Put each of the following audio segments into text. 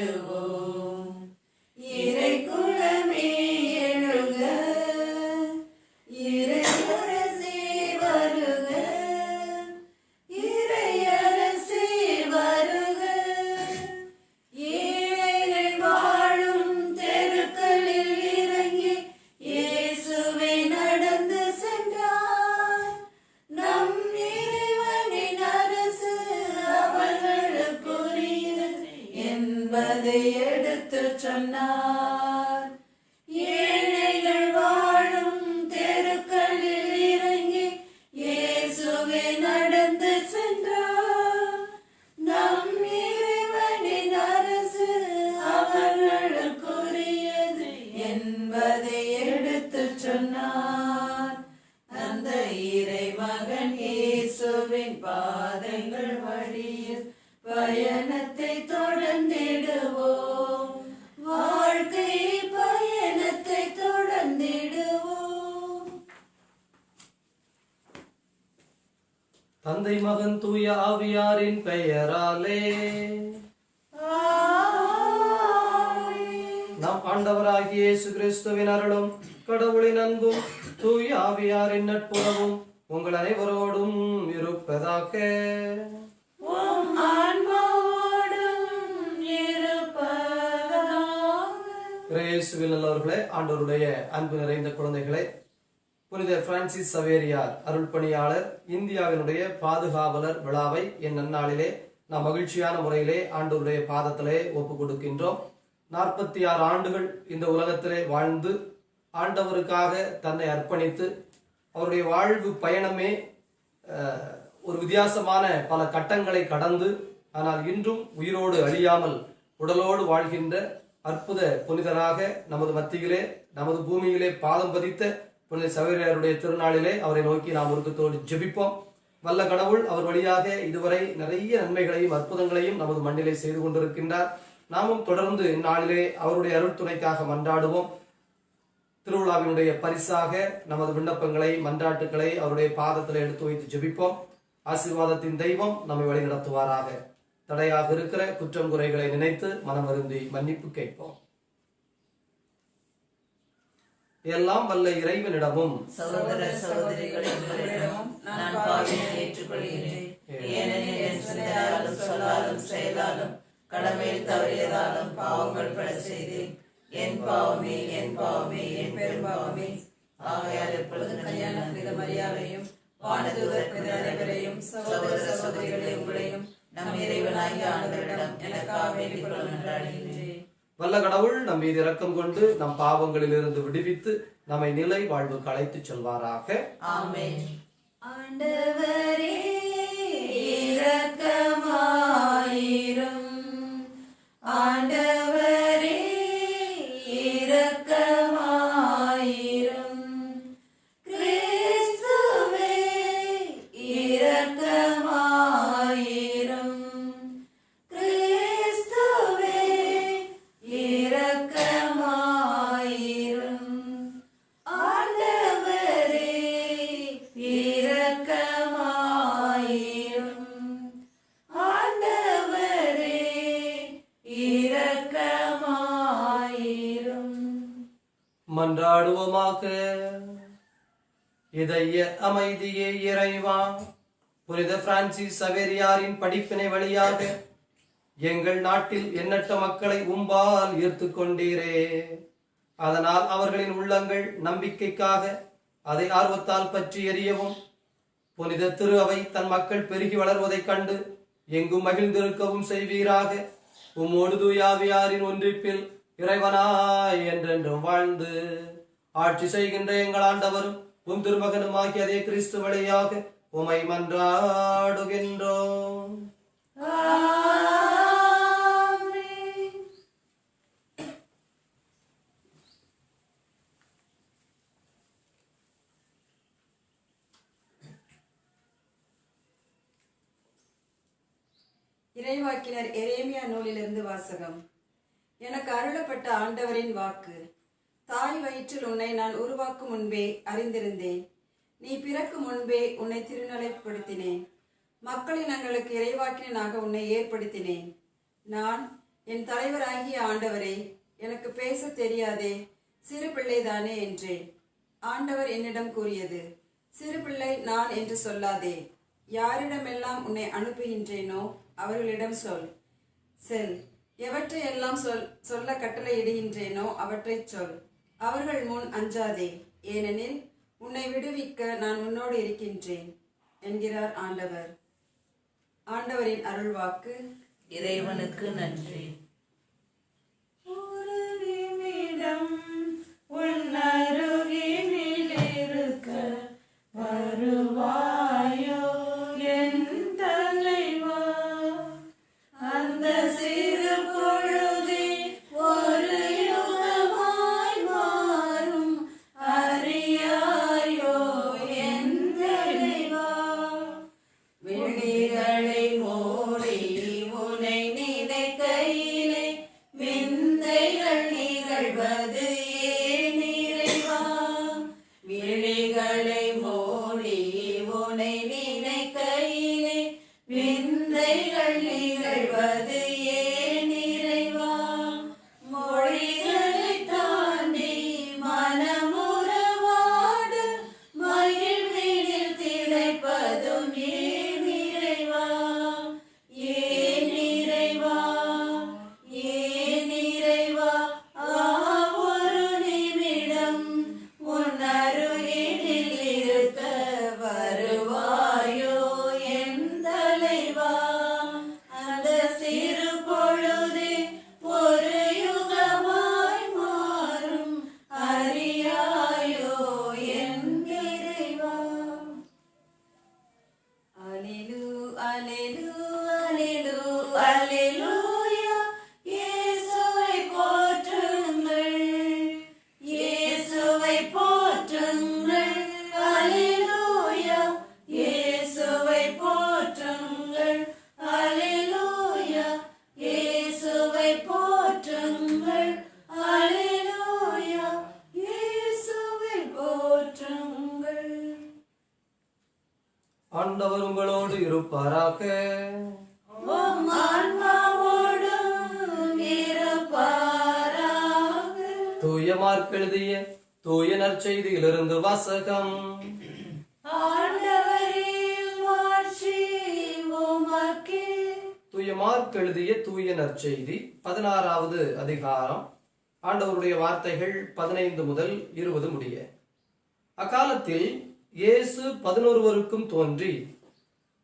தந்திடுவோம். இறை குலமே எழுக, இறையரசே வருக, இறையரசே வருக. ஏழைகள் வாழும் தெருக்களில் இறங்கி இயேசுவே நடந்து சென்றார். நம் இறைவனின் அரசு அவர்களுக்குரியது என்பதை எடுத்துச் சொன்னார். ஏழைகள் வாழும் தெருக்களில் இறங்கி இயேசுவே நடந்து சென்றார். நம் இறைவனின் அரசு அவர்களுக்குரியது என்பதை எடுத்துச் சொன்னார். அந்த இறைமகன் இயேசுவின் பாதங்கள் வழியில் பயணத்தை தொடர்ந்திடுவோம். வாழ்க்கை பயணத்தை தொடர்ந்திடுவோம். தந்தை மகன் தூய ஆவியாரின் பெயராலே நம் ஆண்டவராகிய இயேசு கிறிஸ்துவின் அருளும் கடவுளின் அன்பும் தூய ஆவியாரின் நட்புறவும் உங்கள் அனைவரோடும் இருப்பதாக. உம் ஆன்மாவோடும் இருப்பதாக. இயேசுவில் நல்லவர்களே, ஆண்டவருடைய அன்பு நிறைந்த குழந்தைகளே, புனித பிரான்சிஸ் சவேரியார் அருள் பணியாளர் இந்தியாவினுடைய பாதுகாவலர் விழாவை என் நன்னாளிலே நாம் மகிழ்ச்சியான முறையிலே ஆண்டவருடைய பாதத்திலே ஒப்பு கொடுக்கின்றோம். 46 ஆண்டுகள் இந்த உலகத்திலே வாழ்ந்து ஆண்டவருக்காக தன்னை அர்ப்பணித்து அவருடைய வாழ்வு பயணமே ஒரு வித்தியாசமான பல கட்டங்களை கடந்து, ஆனால் இன்றும் உயிரோடு அழியாமல் உடலோடு வாழ்கின்ற அற்புத புனிதராக நமது மத்தியிலே, நமது பூமியிலே பாதம் பதித்த புனித சவேரியாருடைய திருநாளிலே அவரை நோக்கி நாம் உருக்கத்தோடு ஜெபிப்போம். வல்ல கடவுள் அவர் வழியாக இதுவரை நிறைய நன்மைகளையும் அற்புதங்களையும் நமது மண்ணிலே செய்து கொண்டிருக்கின்றார். நாமும் தொடர்ந்து இந்நாளிலே அவருடைய அருள் துணைக்காக மன்றாடுவோம். திருவிழாவினுடைய பரிசாக நமது விண்ணப்பங்களை, மன்றாட்டுக்களை அவருடைய பாதத்தில் எடுத்து வைத்து ஜெபிப்போம். ஆசீர்வாதத்தின் தெய்வம் நம்மை வழி நடத்துவாராக. தடையாக இருக்கிற குற்றம் குறைகளை நினைத்து மனம் வருந்தி மன்னிப்பு கேட்போம். எல்லாம் வல்ல இறைவனிடமும் சகோதர சகோதரிகளிடமும் நான் பாவியை ஏற்றுக்கொள்கிறேன். ஏனெனில் என் சிந்தையாலும் சொல்லாலும் செயலாலும் கடமையில் தவறியதாலும் பாவங்கள் பல செய்தேன். என் பாவமே, என் பாவமே, என் பெரும்பாவமே. ஆகையால் எப்பொழுது கல்யாண புனித மரியாதையும் வானதூதர் புனித அனைவரையும் சகோதர சகோதரிகளை உங்களையும் நம் இறைவனாகிய ஆண்டவரிடம் எனக்காக வேண்டிக் கொள்ளும் என்று அழைக்கின்றேன். வல்ல கடவுள் நம் மீது இரக்கம் கொண்டு நம் பாவங்களில் இருந்து விடுவித்து நம்மை நிலை வாழ்வுக்கு அழைத்துச் செல்வாராக. ஆமென். ஆண்டவரே இரக்கமாயிரும். ஆண்டவரே இரக்கமாயிரும். கிறிஸ்துவே இரக்கமாயிரும். கிறிஸ்துவே இரக்கமாயிரும். ஆண்டவரே இரக்கமாயிரும். ஆண்டவரே இரக்கமாயிரும். மன்றாடுவோமாக. இதய அமைதியே இறைவா, புனித பிரான்சிஸ் சவேரியாரின் படிப்பினை வழியாக எங்கள் நாட்டில் எண்ணற்ற மக்களை உம்பால் ஈர்த்து கொண்டீரே. அதனால் அவர்களின் உள்ளங்கள் நம்பிக்கைக்காக அதை ஆர்வத்தால் பற்றி எறியவும், புனித திரு அவை தன் மக்கள் பெருகி வளர்வதைக் கண்டு எங்கும் மகிழ்ந்திருக்கவும் செய்வீராக. உம்மோடு தூயாவியாரின் ஒன்றிப்பில் இறைவனாய் என்றென்றும் வாழ்ந்து ஆட்சி செய்கின்ற எங்கள் ஆண்டவரும் உம் திருமகனுமாகிய அதே கிறிஸ்து வழியாக உமை மன்றாடுகின்றோம். இறைவாக்கினர் எரேமியா நூலிலிருந்து வாசகம். எனக்கு அருளப்பட்ட ஆண்டவரின் வாக்கு. தாய் வயிற்றில் உன்னை நான் உருவாக்கும் முன்பே அறிந்திருந்தேன். நீ பிறக்கும் முன்பே உன்னை திருநிலைப்படுத்தினேன். மக்களினங்களுக்கு இறைவாக்கினனாக உன்னை ஏற்படுத்தினேன். நான் என் தலைவராகிய ஆண்டவரே, எனக்கு பேச தெரியாதே, சிறு பிள்ளைதானே என்றேன். ஆண்டவர் என்னிடம் கூறியது, சிறு பிள்ளை நான் என்று சொல்லாதே. யாரிடமெல்லாம் உன்னை அனுப்புகின்றேனோ அவர்களிடம் சொல். செல். எவற்றையெல்லாம் சொல்ல கட்டளையிடுகின்றேனோ அவற்றைச் சொல். அவர்கள் முன் அஞ்சாதே, ஏனெனில் உன்னை விடுவிக்க நான் உன்னோடு இருக்கின்றேன் என்கிறார் ஆண்டவர். ஆண்டவரின் அருள்வாக்கு. இறைவனுக்கு நன்றி. ஒரு நிமிடம் உன் அருகினில் இருக்க வருவாயோ என் தலைவா. அந்த சிறு பொழுதே ஒரு யுகமாய் மாறும் அறியாயோ என் தலைவா. விழிகளை மூடி உனை நினைக்கையிலே விந்தைகள் நிகழ்வது ஏன் இறைவா. விழிகளை மூடி உனை நினைக்கையிலே விந்தைகள் நிகழ்வது ஏன் இறைவா. மொழிகளை தாண்டி மனமுறவாடு மகிழ்வினில் திளைப்பதும் ஏன் இறைவா. ஏன் இறைவா, ஏன் இறைவா. ஒரு நிமிடம் உன் அருகினில் இருக்க வருவாயோ என் தலைவா. அந்த சிறு பொழுதே ஒரு யுகமாய் மாறும் அறியாயோ என் இறைவா. அல்லேலூ அல்லேலூ அல்லேலூ அல்லேலூயா. இயேசுவை போற்றுங்கள், இயேசுவை போற்றுங்கள். அல்லேலூயா. இயேசுவை போற்றுங்கள். அல்லேலூயா. இயேசுவை போற்றுங்கள். அல்லேலூயா. இயேசுவை போற்றுங்கள். ஆண்டவர் உங்களோடு இருப்பாராக. உம் ஆன்மாவோடும் இருப்பாராக. தூய மார்க் எழுதிய தூய நற்செய்தியிலிருந்து வாசகம். ஆண்டவரே மாட்சி உமக்கே. தூய மார்க் எழுதிய தூய நற்செய்தி 16வது அதிகாரம். ஆண்டவருடைய வார்த்தைகள் 15 முதல் 20 முடிய. அக்காலத்தில் இயேசு 11 தோன்றி,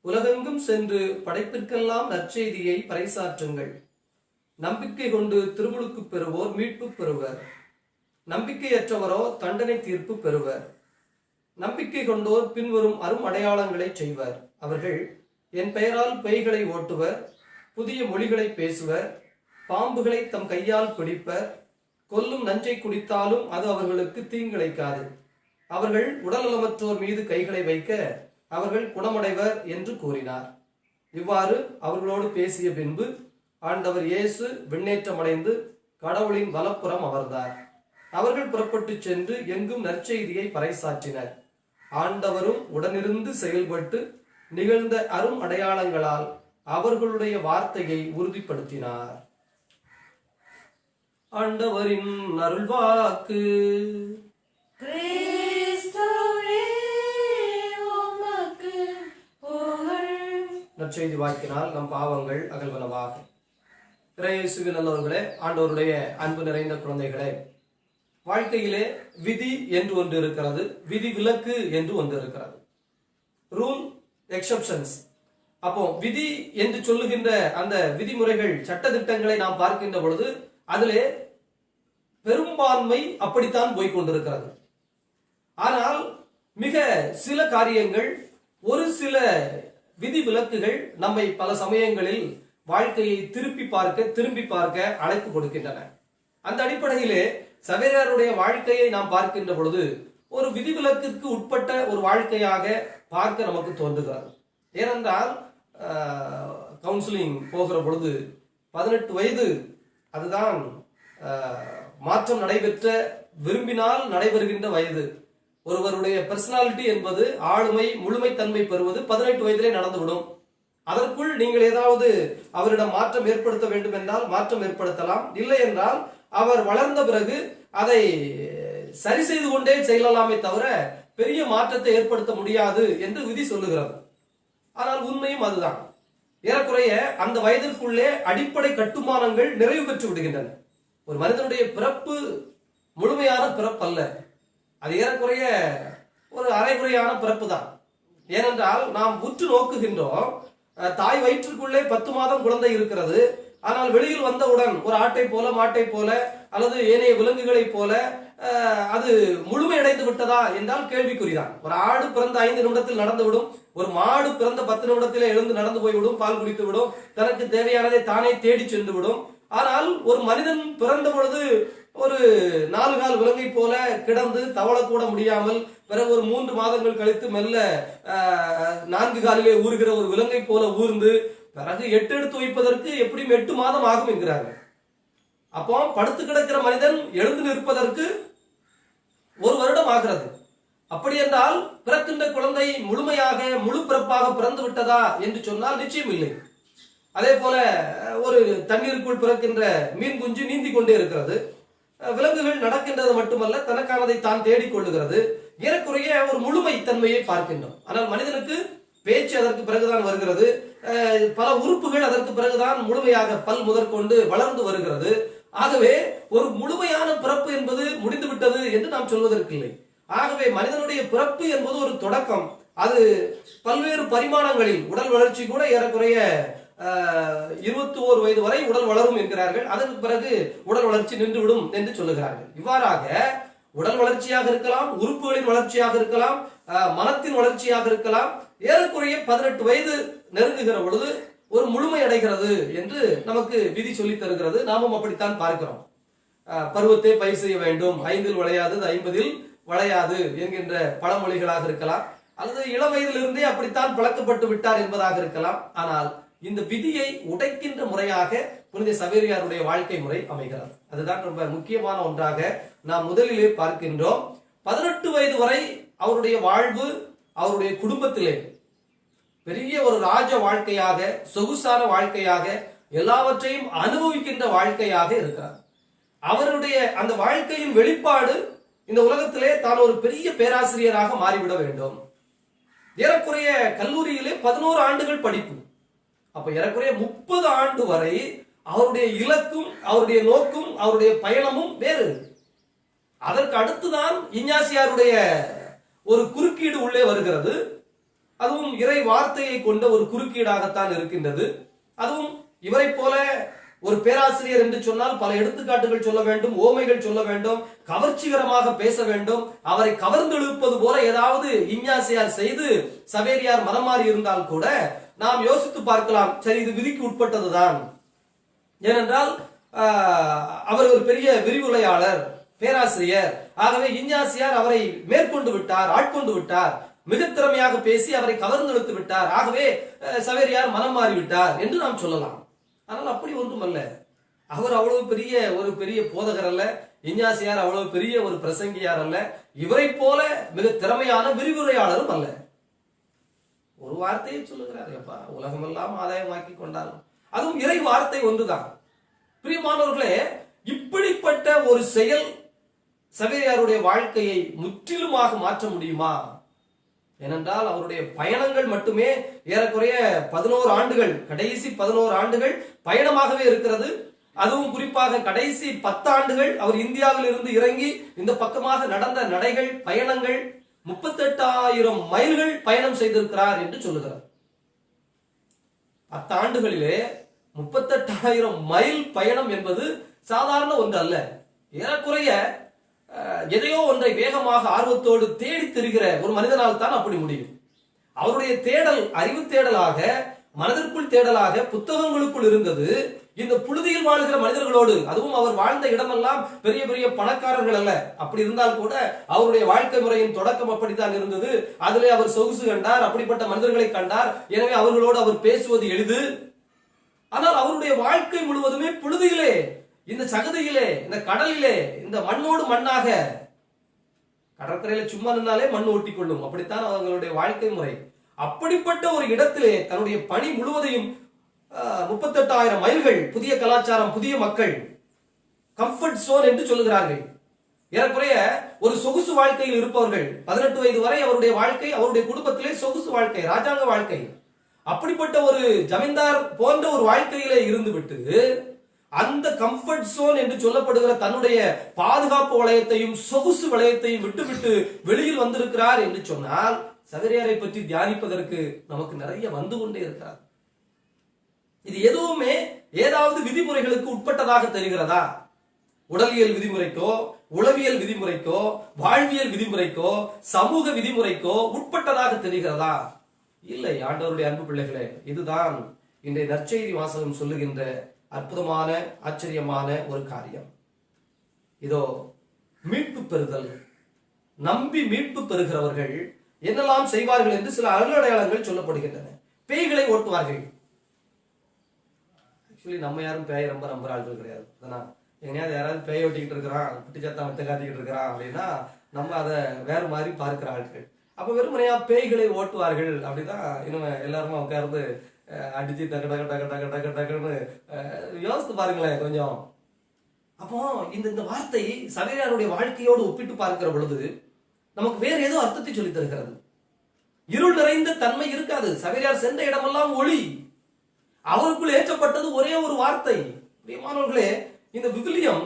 உலகெங்கும் சென்று படைப்பிற்கெல்லாம் நற்செய்தியை பறைசாற்றுங்கள். நம்பிக்கை கொண்டு திருமுழுக்கு பெறுவோர் மீட்பு பெறுவர், நம்பிக்கையற்றவரோ தண்டனை தீர்ப்பு பெறுவர். நம்பிக்கை கொண்டோர் பின்வரும் அரும் அடையாளங்களை செய்வர். அவர்கள் என் பெயரால் பேய்களை ஓட்டுவர், புதிய மொழிகளை பேசுவர், பாம்புகளை தம் கையால் பிடிப்பர், கொல்லும் நஞ்சை குடித்தாலும் அது அவர்களுக்கு தீங்கிழைக்காது. அவர்கள் உடல்நலமற்றோர் மீது கைகளை வைக்க அவர்கள் குணமடைவர் என்று கூறினார். இவ்வாறு அவர்களோடு பேசிய பின்பு ஆண்டவர் இயேசு விண்ணேற்றமடைந்து கடவுளின் வலப்புறம் அமர்ந்தார். அவர்கள் புறப்பட்டு சென்று எங்கும் நற்செய்தியை பறைசாற்றினர். ஆண்டவரும் உடனிருந்து செயல்பட்டு நிகழ்ந்த அரும் அடையாளங்களால் அவர்களுடைய வார்த்தையை உறுதிப்படுத்தினார். ஆண்டவரின் அருள்வாக்கு. கிறிஸ்துவே உமக்கு புகழ். நற்செய்தி வாக்கினால் நம் பாவங்கள் அகல்வனவாக. இயேசுவின் நல்லவர்களே, ஆண்டவருடைய அன்பு நிறைந்த குழந்தைகளே, வாழ்க்கையிலே விதி என்று ஒன்று இருக்கிறது, விதி விலக்கு என்று ஒன்று இருக்கிறது. Rule exceptions. அப்போ விதி என்று சொல்லுகின்ற அந்த விதிமுறைகள் சட்டதிட்டங்களை நாம் பார்க்கின்ற பொழுது அதிலே பெரும்பான்மை அப்படித்தான் போய்கொண்டிருக்கிறது. ஆனால் மிக சில காரியங்கள், ஒரு சில விதி விலக்குகள் நம்மை பல சமயங்களில் வாழ்க்கையை திரும்பி பார்க்க அழைப்பு கொடுக்கின்றன. அந்த அடிப்படையிலே சவேரியாருடைய வாழ்க்கையை நாம் பார்க்கின்ற பொழுது ஒரு விதிவிலக்கிற்கு உட்பட்ட ஒரு வாழ்க்கையாக பார்க்க நமக்கு தோன்றுகிறது. ஏனென்றால் கவுன்சிலிங் போகிற பொழுது 18 வயது அதுதான் மாற்றம் நடைபெற்ற, விரும்பினால் நடைபெறுகின்ற வயது. ஒருவருடைய பர்சனாலிட்டி என்பது, ஆளுமை முழுமைத்தன்மை பெறுவது 18 வயதிலே நடந்துவிடும். அதற்குள் நீங்கள் ஏதாவது அவரிடம் மாற்றம் ஏற்படுத்த வேண்டும் என்றால் மாற்றம் ஏற்படுத்தலாம். இல்லை என்றால் அவர் வளர்ந்த பிறகு அதை சரி செய்து கொண்டே செல்லலாமே தவிர பெரிய மாற்றத்தை ஏற்படுத்த முடியாது என்று விதி சொல்லுகிறது. ஆனால் உண்மையும் அதுதான். ஏறக்குறைய அந்த வயதிற்குள்ளே அடிப்படை கட்டுமானங்கள் நிறைவு பெற்று விடுகின்றன. ஒரு மனிதனுடைய பிறப்பு முழுமையான பிறப்பு அல்ல, அது ஏறக்குறைய ஒரு அரைகுறையான பிறப்பு தான். ஏனென்றால் நாம் உற்று நோக்குகின்றோம், தாய் வயிற்றுக்குள்ளே 10 மாதம் குழந்தை இருக்கிறது. ஆனால் வெளியில் வந்தவுடன் ஒரு ஆட்டை போல மாட்டை போல அல்லது ஏனைய விலங்குகளை போல அது முழுமையடைந்து விட்டதா என்றால் கேள்விக்குறிதான். ஒரு ஆடு பிறந்த 5 நிமிடத்தில் நடந்துவிடும், ஒரு மாடு பிறந்த 10 நிமிடத்திலே எழுந்து நடந்து போய்விடும், பால் குடித்து விடும், தனக்கு தேவையானதை தானே தேடி சென்று விடும். ஆனால் ஒரு மனிதன் பிறந்த பொழுது ஒரு 4 கால் விலங்கை போல கிடந்து தவளக்கூட முடியாமல் பிறகு ஒரு 3 மாதங்கள் கழித்து மெல்ல 4 காலிலே ஊறுகிற ஒரு விலங்கை போல ஊர்ந்து பிறகு 8 எடுத்து வைப்பதற்கு எப்படியும் 8 மாதம் ஆகும் என்கிறார்கள். அப்போ படுத்து கிடக்கிற மனிதன் எழுந்து நிற்பதற்கு 1 வருடம் ஆகிறது. அப்படி என்றால் பிறக்கின்ற குழந்தை முழுமையாக முழு பிறப்பாக பிறந்து விட்டதா என்று சொன்னால் நிச்சயம் இல்லை. அதே போல ஒரு தண்ணீருக்குள் பிறக்கின்ற மீன் குஞ்சு நீந்தி கொண்டே இருக்கிறது. விலங்குகள் நடக்கின்றது மட்டுமல்ல, தனக்கானதை தான் தேடிக்கொள்ளுகிறது. ஏறக்குறைய ஒரு முழுமை தன்மையை பார்க்கின்றோம். ஆனால் மனிதனுக்கு பேச்சு அதற்கு பிறகுதான் வருகிறது, பல உறுப்புகள் அதற்கு பிறகுதான் முழுமையாக பல் முதற்கொண்டு வளர்ந்து வருகிறது. ஆகவே ஒரு முழுமையான பிறப்பு என்பது முடிந்துவிட்டது என்று நாம் சொல்வதற்கில்லை. ஆகவே மனிதனுடைய பிறப்பு என்பது ஒரு தொடக்கம். அது பல்வேறு பரிமாணங்களில் உடல் வளர்ச்சி கூட ஏறக்குறைய 21 வயது வரை உடல் வளரும் என்கிறார்கள். அதற்கு பிறகு உடல் வளர்ச்சி நின்றுவிடும் என்று சொல்லுகிறார்கள். இவ்வாறாக உடல் வளர்ச்சியாக இருக்கலாம், உறுப்புகளின் வளர்ச்சியாக இருக்கலாம், மனத்தின் வளர்ச்சியாக இருக்கலாம். ஏறக்குறைய 18 வயது நெருங்குகிற பொழுது ஒரு முழுமை அடைகிறது என்று நமக்கு விதி சொல்லி தருகிறது. நாமும் அப்படித்தான் பார்க்கிறோம். பருவத்தை பயிர் செய்ய வேண்டும், 5இல் விளையாது 50இல் விளையாது என்கின்ற பழமொழிகளாக இருக்கலாம், அல்லது இளம் வயதிலிருந்தே அப்படித்தான் பழக்கப்பட்டு விட்டார் என்பதாக இருக்கலாம். ஆனால் இந்த விதியை உடைக்கின்ற முறையாக புனித சவேரியாருடைய வாழ்க்கை முறை அமைகிறது. அதுதான் ரொம்ப முக்கியமான ஒன்றாக நாம் முதலிலே பார்க்கின்றோம். 18 வயது வரை அவருடைய வாழ்வு அவருடைய குடும்பத்திலே பெரிய ஒரு ராஜ வாழ்க்கையாக, சொகுசான வாழ்க்கையாக, எல்லாவற்றையும் அனுபவிக்கின்ற வாழ்க்கையாக இருக்கிறார். அவருடைய அந்த வாழ்க்கையின் வெளிப்பாடு இந்த உலகத்திலே தான் ஒரு பெரிய பேராசிரியராக மாறிவிட வேண்டும். ஏறக்குறைய கல்லூரியிலே 11 ஆண்டுகள் படிப்பு. அப்ப ஏறக்குறைய 30 ஆண்டு வரை அவருடைய இலக்கும் அவருடைய நோக்கும் அவருடைய பயணமும் வேறு. அதற்கு அடுத்துதான் இஞ்ஞாசியாருடைய ஒரு குறுக்கீடு உள்ளே வருகிறது. அதுவும் இறை வார்த்தையை கொண்ட ஒரு குறுக்கீடாகத்தான் இருக்கின்றது. அதுவும் இவரை போல ஒரு பேராசிரியர் என்று சொன்னால் பல எடுத்துக்காட்டுகள் சொல்ல வேண்டும், ஓமைகள் சொல்ல வேண்டும், கவர்ச்சிகரமாக பேச வேண்டும். அவரை கவர்ந்தெழுப்பது போல ஏதாவது இஞ்ஞாசியார் செய்து சவேரியார் மனம் மாறி இருந்தால் கூட நாம் யோசித்து பார்க்கலாம், சரி இது விதிக்கு உட்பட்டதுதான். ஏனென்றால் அவர் ஒரு பெரிய விரிவுரையாளர், பேராசிரியர். ஆகவே இஞ்ஞாசியார் அவரை மேற்கொண்டு விட்டார், ஆட்கொண்டு விட்டார், மிக திறமையாக பேசி அவரை கவர்ந்தெழுத்து விட்டார். ஆகவே சவேரியார் மனம் மாறிவிட்டார் என்று நாம் சொல்லலாம். ஆனால் அப்படி ஒன்றும் அல்ல. அவர் அவ்வளவு பெரிய போதகர் அல்ல, இஞ்ஞாசியார் அவ்வளவு பெரிய ஒரு பிரசங்கியார் அல்ல, இவரை போல மிக திறமையான விரிவுரையாளரும் அல்ல. ஒரு வார்த்தையை சொல்லுகிறார், எப்பா உலகமெல்லாம் ஆதாயமாக்கி கொண்டாலும் அதுவும் இறை வார்த்தை ஒன்றுதான். பிரியமானவர்களே, இப்படிப்பட்ட ஒரு செயல் சவேரியாருடைய வாழ்க்கையை முற்றிலுமாக மாற்ற முடியுமா? ஏனென்றால் அவருடைய பயணங்கள் மட்டுமே ஏறக்குறைய 11 ஆண்டுகள், கடைசி 11 ஆண்டுகள் பயணமாகவே இருக்கிறது. அதுவும் குறிப்பாக கடைசி 10 ஆண்டுகள் அவர் இந்தியாவில் இருந்து இறங்கி இந்த பக்கமாக நடந்த நடைகள், பயணங்கள் 38,000 மைல்கள் பயணம் செய்திருக்கிறார் என்று சொல்லுகிறார். 10 ஆண்டுகளிலே 38,000 மைல் பயணம் என்பது சாதாரண ஒன்று அல்ல. ஏறக்குறைய எதையோ ஒன்றை வேகமாக ஆர்வத்தோடு தேடி திரிகிற ஒரு மனிதனால் தான் அப்படி முடியும். அவருடைய தேடல் அறிவு தேடலாக, மனதிற்குள் தேடலாக புத்தகங்களுக்குள் இருந்தது. இந்த புழுதியில் வாழ்கிற மனிதர்களோடு, அதுவும் அவர் வாழ்ந்த இடமெல்லாம் பெரிய பெரிய பணக்காரர்கள் அல்ல. அப்படி இருந்தால் கூட அவருடைய வாழ்க்கை முறையின் தொடக்கம் அப்படித்தான் இருந்தது. அதிலே அவர் சொகுசு கண்டார், அப்படிப்பட்ட மனிதர்களை கண்டார். எனவே அவர்களோடு அவர் பேசுவது எளிது. ஆனால் அவருடைய வாழ்க்கை முழுவதுமே புழுதியிலே, இந்த சகதியிலே, இந்த கடலிலே, இந்த மண்ணோடு மண்ணாக. கடற்கரையில சும்மா நின்னாலே மண் ஒட்டி கொள்ளும், அப்படித்தான் அவர்களுடைய வாழ்க்கை முறை. அப்படிப்பட்ட ஒரு இடத்திலே தன்னுடைய பணி முழுவதையும் 38,000 மைல்கள், புதிய கலாச்சாரம், புதிய மக்கள், கம்ஃபர்ட் சோன் என்று சொல்லுகிறார்கள். ஏறக்குறைய ஒரு சொகுசு வாழ்க்கையில் இருப்பவர்கள். 18 வயது வரை அவருடைய வாழ்க்கை, அவருடைய குடும்பத்திலே சொகுசு வாழ்க்கை, ராஜாங்க வாழ்க்கை. அப்படிப்பட்ட ஒரு ஜமீன்தார் போன்ற ஒரு வாழ்க்கையிலே இருந்துவிட்டு அந்த கம்ஃபர்ட் சோன் என்று சொல்லப்படுகிற தன்னுடைய பாதுகாப்பு வளையத்தையும் சொகுசு வளையத்தையும் விட்டுவிட்டு வெளியில் வந்திருக்கிறார் என்று சொன்னால் சவேரியாரை பற்றி தியானிப்பதற்கு நமக்கு நிறைய வந்து கொண்டே இருக்கிறார். இது எதுவுமே ஏதாவது விதிமுறைகளுக்கு உட்பட்டதாக தெரிகிறதா? உடலியல் விதிமுறைக்கோ, உளவியல் விதிமுறைக்கோ, வாழ்வியல் விதிமுறைக்கோ, சமூக விதிமுறைக்கோ உட்பட்டதாக தெரிகிறதா? இல்லை. ஆண்டவருடைய அன்பு பிள்ளைகளே, இதுதான் இன்றைய நற்செய்தி வாசகம் சொல்லுகின்ற அற்புதமான, ஆச்சரியமான ஒரு காரியம். இதோ மீட்பு பெறுதல். நம்பி மீட்பு பெறுகிறவர்கள் என்னெல்லாம் செய்வார்கள் என்று சில அருளடையாளங்கள் சொல்லப்படுகின்றன. பேய்களை ஓட்டுவார்கள். ஆக்சுவலி நம்ம யாரும் பேயை ரொம்ப நம்புற ஆட்கள் கிடையாது. எங்கேயாவது யாராவது பேய் ஓட்டிக்கிட்டு இருக்கிறான், குட்டிச்சாத்தா மெத்த காத்திக்கிட்டு இருக்கிறான் அப்படின்னா நம்ம அதை வேறு மாதிரி பார்க்கிற ஆட்கள். அப்ப வெறுமனையா பேய்களை ஓட்டுவார்கள் அப்படிதான் இன்னும் எல்லாருமே உட்கார்ந்து அடிச்சு டக்கு டக்கு டக்கு டக்கு டக்கு டக்குன்னு யோசித்து பாருங்களேன் கொஞ்சம். அப்போ இந்த வார்த்தை சவேரியாருடைய வாழ்க்கையோடு ஒப்பிட்டு பார்க்கிற பொழுது நமக்கு வேற ஏதோ அர்த்தத்தை சொல்லி தருகிறது. இருள் நிறைந்த தன்மை இருக்காது. சவேரியார் சென்ற இடமெல்லாம் ஒளி. அவருக்குள் ஏற்றப்பட்டது ஒரே ஒரு வார்த்தை. பிரியமானவர்களே, இந்த விவிலியம்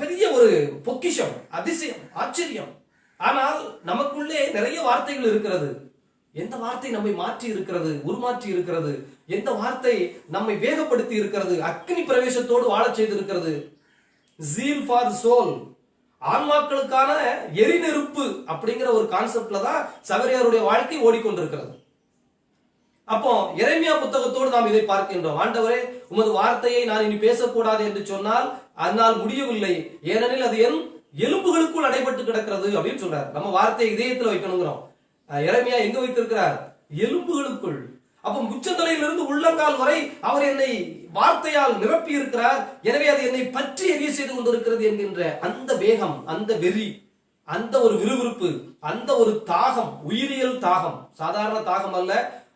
பெரிய ஒரு பொக்கிஷம், அதிசயம், ஆச்சரியம். ஆனால் நமக்குள்ளே நிறைய வார்த்தைகள் இருக்கிறது. எந்த வார்த்தை நம்மை மாற்றி இருக்கிறது, உருமாற்றி இருக்கிறது? எந்த வார்த்தை நம்மை வேகப்படுத்தி இருக்கிறது, அக்னி பிரவேசத்தோடு வாழச் செய்திருக்கிறது? ஜீல் ஃபார் சோல், ஆன்மாக்களுக்கான எரிநெருப்பு அப்படிங்கிற ஒரு கான்செப்ட்ல தான் சவேரியாருடைய வாழ்க்கை ஓடிக்கொண்டிருக்கிறது. அப்போ எரேமியா புத்தகத்தோடு நாம் இதை பார்க்கின்றோம். ஆண்டவரே, உமது வார்த்தையை நான் இனி பேசக்கூடாது என்று சொன்னால் அதனால் முடியவில்லை, ஏனெனில் அது என் எலும்புகளுக்குள் அடைபட்டு கிடக்கிறது அப்படின்னு சொல்றார். நம்ம வார்த்தையை இதயத்தில் வைக்கணுங்கிறோம். எரேமியா எங்க வைத்திருக்கிறார்? எலும்புகளுக்குள். அப்போ உச்சந்தலையிலிருந்து உள்ளங்கால் வரை அவர் என்னை வார்த்தையால் நிரப்பி இருக்கிறார். எனவே அது என்னை பற்றி எரிய செய்து கொண்டிருக்கிறது என்கின்ற அந்த வேகம், அந்த வெறி, அந்த ஒரு விறுவிறுப்பு, அந்த ஒரு தாகம், உயிரியல் தாகம், சாதாரண தாகம் அல்ல.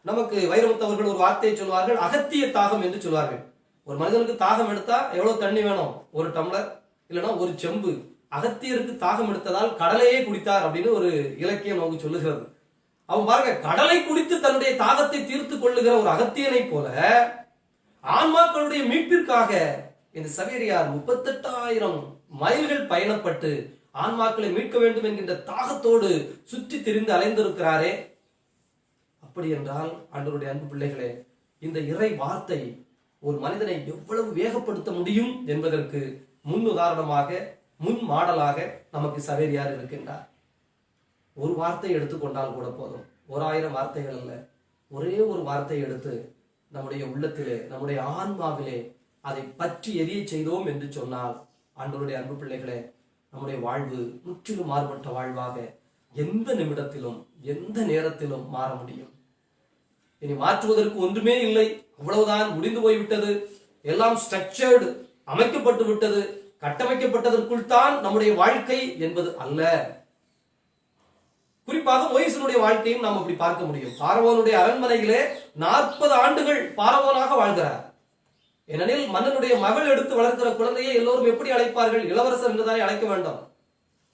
நமக்கு வைரமுத்தவர்கள் ஒரு வார்த்தையை சொல்வார்கள், அகத்திய தாகம் என்று சொல்வார்கள். ஒரு மனிதனுக்கு தாகம் எடுத்தா எவ்வளவு தண்ணி வேணும்? ஒரு டம்ளர் இல்லைன்னா ஒரு செம்பு. அகத்தியருக்கு தாகம் எடுத்ததால் கடலையே குடித்தார் அப்படின்னு ஒரு இலக்கியம் நமக்கு சொல்லுகிறது. அவன் பாருங்க, கடலை குடித்து தன்னுடைய தாகத்தை தீர்த்து கொள்ளுகிற ஒரு அகத்தியனை போல ஆன்மாக்களுடைய மீட்பிற்காக இந்த சவேரியார் 38,000 மைல்கள் பயணப்பட்டு ஆன்மாக்களை மீட்க வேண்டும் என்கின்ற தாகத்தோடு சுற்றி திரிந்து அலைந்திருக்கிறாரே. அப்படி என்றால் ஆண்டவருடைய அன்பு பிள்ளைகளே, இந்த இறை வார்த்தை ஒரு மனிதனை எவ்வளவு வேகப்படுத்த முடியும் என்பதற்கு முன் உதாரணமாக, முன் மாடலாக நமக்கு சவேரியார் இருக்கின்றார். ஒரு வார்த்தை எடுத்துக்கொண்டால் கூட போதும். 1000 வார்த்தைகள் அல்ல, ஒரே ஒரு வார்த்தை எடுத்து நம்முடைய உள்ளத்திலே, நம்முடைய ஆன்மாவிலே அதை பற்றி எரிய செய்தோம் என்று சொன்னால், ஆண்டவருடைய அன்பு பிள்ளைகளே, நம்முடைய வாழ்வு முற்றிலும் மாறுபட்ட வாழ்வாக எந்த நிமிடத்திலும் எந்த நேரத்திலும் மாற முடியும். இனி மாற்றுவதற்கு ஒன்றுமே இல்லை, அவ்வளவுதான், முடிந்து போய்விட்டது, எல்லாம் ஸ்ட்ரக்சர்டு, அமைக்கப்பட்டு விட்டது, கட்டமைக்கப்பட்டதற்குள் தான் நம்முடைய வாழ்க்கை என்பது அல்ல. குறிப்பாக மோயிசனுடைய வாழ்க்கையும் நாம் அப்படி பார்க்க முடியும். பார்வோனுடைய அரண்மனையிலே 40 ஆண்டுகள் பார்வோனாக வாழ்கிறார். ஏனெனில் மன்னனுடைய மகள் எடுத்து வளர்க்கிற குழந்தையை எல்லோரும் எப்படி அழைப்பார்கள்? இளவரசர் என்றுதானே அழைக்க வேண்டும்.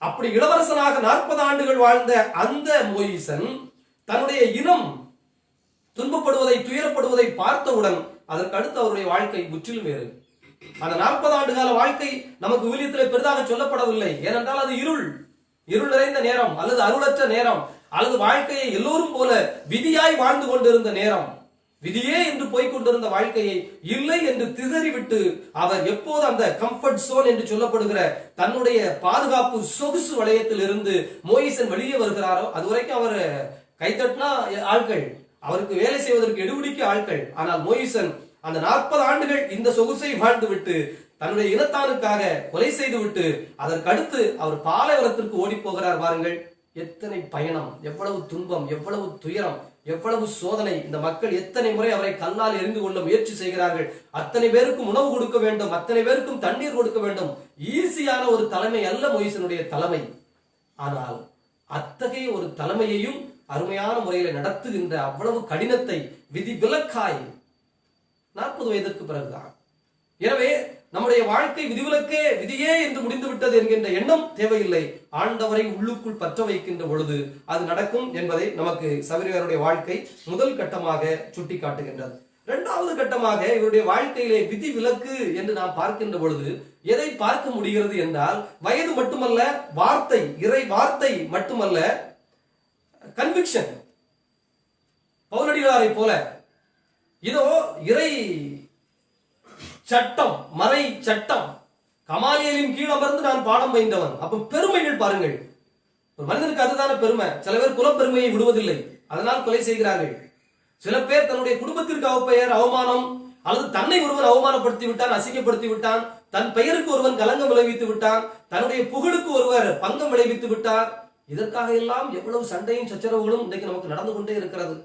அப்படி இளவரசனாக 40 ஆண்டுகள் வாழ்ந்த அந்த மோயிசன் தன்னுடைய இனம் துன்பப்படுவதை, துயரப்படுவதை பார்த்தவுடன் அதற்கு அடுத்து அவருடைய வாழ்க்கை முற்றிலும் வேறு. அந்த 40 ஆண்டு கால வாழ்க்கை நமக்கு விவிலியத்திலே பெரிதாக சொல்லப்படவில்லை. ஏனென்றால் அது இருள் நிறைந்த நேரம், அல்லது அருளற்ற நேரம், அல்லது வாழ்க்கையை எல்லோரும் போல விதியாய் வாழ்ந்து கொண்டிருந்த நேரம். விதியே என்று போய்கொண்டிருந்த வாழ்க்கையை இல்லை என்று திதறிவிட்டு அவர் எப்போது அந்த கம்ஃபர்ட் சோன் என்று சொல்லப்படுகிற தன்னுடைய பாதுகாப்பு சொகுசு வளையத்தில் இருந்து மோயிசன் வெளியே வருகிறாரோ அதுவரைக்கும் அவர் கைத்தட்டினா ஆட்கள், அவருக்கு வேலை செய்வதற்கு எடுபிடிக்க ஆட்கள். ஆனால் மோயிசன் அந்த 40 ஆண்டுகள் இந்த சொகுசை வாழ்ந்து விட்டு தன்னுடைய இனத்தானுக்காக கொலை செய்து விட்டு அதற்கு அடுத்து அவர் பாலைவனத்திற்கு ஓடி போகிறார். பாருங்கள், எத்தனை பயணம், எவ்வளவு துன்பம், எவ்வளவு துயரம், எவ்வளவு சோதனை. இந்த மக்கள் எத்தனை முறை அவரை கல்லால் எரிந்து கொள்ள முயற்சி செய்கிறார்கள். அத்தனை பேருக்கும் உணவு கொடுக்க வேண்டும், அத்தனை பேருக்கும் தண்ணீர் கொடுக்க வேண்டும். ஈஸியான ஒரு தலைமை அல்ல மோயிசனுடைய தலைமை. ஆனால் அத்தகைய ஒரு தலைமையையும் அருமையான முறையில நடத்துகின்ற அவ்வளவு கடினத்தை விதி விலக்காய் 40 வயதிற்கு பிறகுதான். எனவே நம்முடைய வாழ்க்கை விதிவிலக்கே விதியே என்று முடிந்து விட்டது என்கின்ற எண்ணம் தேவையில்லை. ஆண்டவரை உள்ளுக்குள் பற்ற வைக்கின்ற பொழுது அது நடக்கும் என்பதை நமக்கு சவேரியாருடைய வாழ்க்கை முதல் கட்டமாக சுட்டி காட்டுகின்றது. இரண்டாவது கட்டமாக இவருடைய வாழ்க்கையிலே விதி விலக்கு என்று நாம் பார்க்கின்ற பொழுது எதை பார்க்க முடிகிறது என்றால், வயது மட்டுமல்ல, வார்த்தை, இறை வார்த்தை மட்டுமல்ல, கன்விக்ஷன். பவுலடிகளாரை போல இதோ இறை சட்டம், மறை சட்டம், கமாலியலின் கீழ் அமர்ந்து நான் பாடம் பயின்றவன். அப்ப பெருமைகள் பாருங்கள். ஒரு மனிதனுக்கு அதுதான பெருமை. சில பேர் குலப்பெருமையை விடுவதில்லை, அதனால் கொலை செய்கிறார்கள். சில பேர் தன்னுடைய குடும்பத்திற்கு அவப்பெயர், அவமானம், அல்லது தன்னை ஒருவன் அவமானப்படுத்தி விட்டான், அசிங்கப்படுத்தி விட்டான், தன் பெயருக்கு ஒருவன் கலங்கம் விளைவித்து விட்டான், தன்னுடைய புகழுக்கு ஒருவர் பங்கம் விளைவித்து விட்டார். இதற்காக எல்லாம் எவ்வளவு சண்டையும் சச்சரவுகளும் இன்றைக்கு நமக்கு நடந்து கொண்டே இருக்கிறது.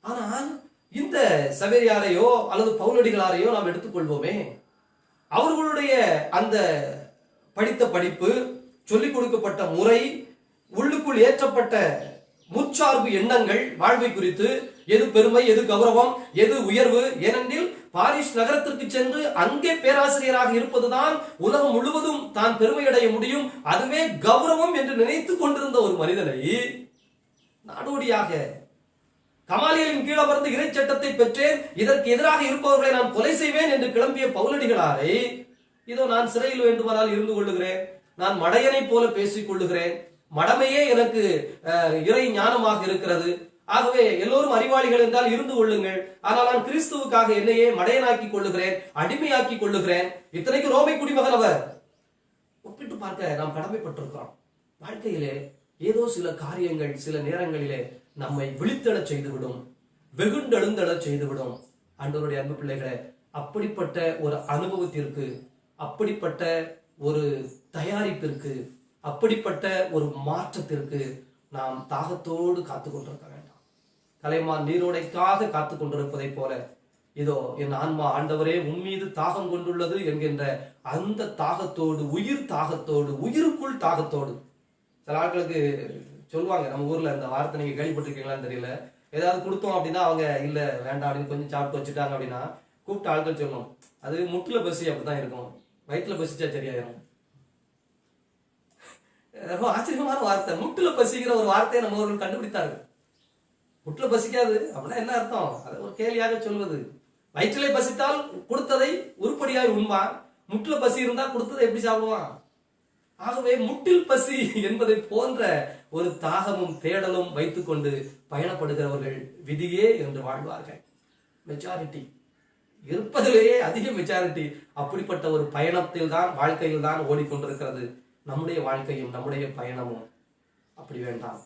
ஆனால் இந்த சவேரியாரையோ அல்லது பவுலடிகளாரையோ நாம் எடுத்துக்கொள்வோமே, அவர்களுடைய அந்த படித்த படிப்பு, சொல்லிக் கொடுக்கப்பட்ட முறை, உள்ளுக்குள் ஏற்றப்பட்ட முற்சார்பு எண்ணங்கள் வாழ்வை குறித்து, எது பெருமை, எது கௌரவம், எது உயர்வு. ஏனெனில் பாரிஸ் நகரத்திற்கு சென்று அங்கே பேராசிரியராக இருப்பதுதான் உலகம் முழுவதும் தான் பெருமையடைய முடியும், அதுவே கௌரவம் என்று நினைத்துக் கொண்டிருந்த ஒரு மனிதனை நாடோடியாக கமாலியலின் கீழ் அமர்ந்து இறை சட்டத்தை பெற்றேன், இதற்கு எதிராக இருப்பவர்களை நான் கொலை செய்வேன் என்று கிளம்பிய பவுலடிகளாரை, இதோ நான் சிறையில் வேண்டுமானால் இருந்து கொள்ளுகிறேன், நான் மடையனை போல பேசிக் கொள்ளுகிறேன், மடமையே எனக்கு இறை ஞானமாக இருக்கிறது, ஆகவே எல்லோரும் அறிவாளிகள் என்றால் இருந்து கொள்ளுங்கள், ஆனால் நான் கிறிஸ்துவுக்காக என்னையே மடையனாக்கி கொள்ளுகிறேன், அடிமையாக்கி கொள்ளுகிறேன். இத்தனைக்கு ரோமை குடிமகன் அவர். ஒப்பிட்டு பார்க்க நாம் கடமைப்பட்டிருக்கிறோம். வாழ்க்கையிலே ஏதோ சில காரியங்கள் சில நேரங்களிலே நம்மை விழித்தெழச் செய்துவிடும், வெகுண்டெழுந்தெழச் செய்துவிடும். ஆண்டவருடைய அன்பு பிள்ளைகளே, அப்படிப்பட்ட ஒரு அனுபவத்திற்கு, அப்படிப்பட்ட ஒரு தயாரிப்பிற்கு, அப்படிப்பட்ட ஒரு மாற்றத்திற்கு நாம் தாகத்தோடு காத்து கொண்டிருக்க வேண்டாம். கலைமான் நீரோடைக்காக காத்து கொண்டிருப்பதை போல, இதோ என் ஆன்மா ஆண்டவரே உம்மீது தாகம் கொண்டுள்ளது என்கின்ற அந்த தாகத்தோடு, உயிர் தாகத்தோடு, உயிருக்குள் தாகத்தோடு. சில ஆட்களுக்கு சொல்லுவாங்க, நம்ம ஊர்ல இந்த வார்த்தை நீங்க கேள்விப்பட்டிருக்கீங்களான்னு தெரியல, ஏதாவது கொடுத்தோம் அப்படின்னா அவங்க இல்ல வேண்டாம் அப்படின்னு கொஞ்சம் சாப்பிட்டு வச்சுட்டாங்க அப்படின்னா கூப்பிட்டு ஆட்கள் சொல்லணும், அது முட்டுல பசி அப்படிதான் இருக்கும், வயிற்றுல பசிச்சா சரியாயிரும். ரொம்ப ஆச்சரியமான வார்த்தை, முட்டுல பசிக்கிற ஒரு வார்த்தையை நம்ம அவர்கள் கண்டுபிடித்தார்கள். முட்டுல பசிக்காது அப்படின்னா என்ன அர்த்தம்? அதை ஒரு கேலியாக சொல்வது. வயிற்றிலே பசித்தால் கொடுத்ததை உருப்படியாய் உண்பான், முட்டுல பசி இருந்தா கொடுத்ததை எப்படி சாப்பிடுவான்? ஆகவே முட்டில் பசி என்பதை போன்ற ஒரு தாகமும் தேடலும் வைத்துக் கொண்டு பயணப்படுகிறவர்கள் விதியே என்று வாழ்வார்கள். மெஜாரிட்டி இருப்பதிலேயே அதிக மெஜாரிட்டி அப்படிப்பட்ட ஒரு பயணத்தில் தான், வாழ்க்கையில் தான் ஓடிக்கொண்டிருக்கிறது. நம்முடைய வாழ்க்கையும் நம்முடைய பயணமும் அப்படி வேண்டாம்,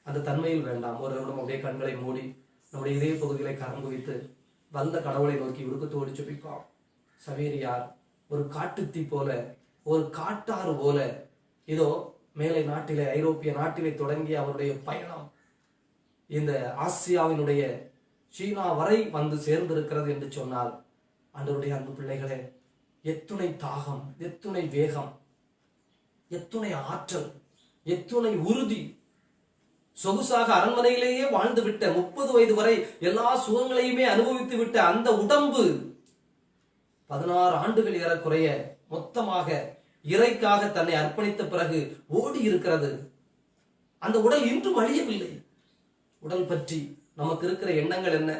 அந்த தன்மையில் வேண்டாம். ஒரு நிமிடம் அப்படியே கண்களை மூடி நம்முடைய இதய பகுதிகளை கரம் குவித்து வந்த கடவுளை நோக்கி உருக்கத்தோடு ஜெபிப்போம். சவேரியார் ஒரு காட்டுத்தீ போல, ஒரு காட்டாறு போல, இதோ மேலை நாட்டிலே, ஐரோப்பிய நாட்டிலே தொடங்கிய அவருடைய பயணம் இந்த ஆசியாவினுடைய சீனா வரை வந்து சேர்ந்திருக்கிறது என்று சொன்னால், ஆண்டவருடைய அன்பு பிள்ளைகளே, எத்துணை தாகம், எத்துணை வேகம், எத்துணை ஆற்றல், எத்துணை உறுதி. சொகுசாக அரண்மனையிலேயே வாழ்ந்து விட்ட, 30 வயது வரை எல்லா சுகங்களையுமே அனுபவித்து விட்ட அந்த உடம்பு 16 ஆண்டுகள் ஏறக்குறைய மொத்தமாக இறைக்காக தன்னை அர்ப்பணித்த பிறகு ஓடி இருக்கிறது. அந்த உடல் இன்றும் அழியவில்லை. உடல் பற்றி நமக்கு இருக்கிற எண்ணங்கள் என்ன?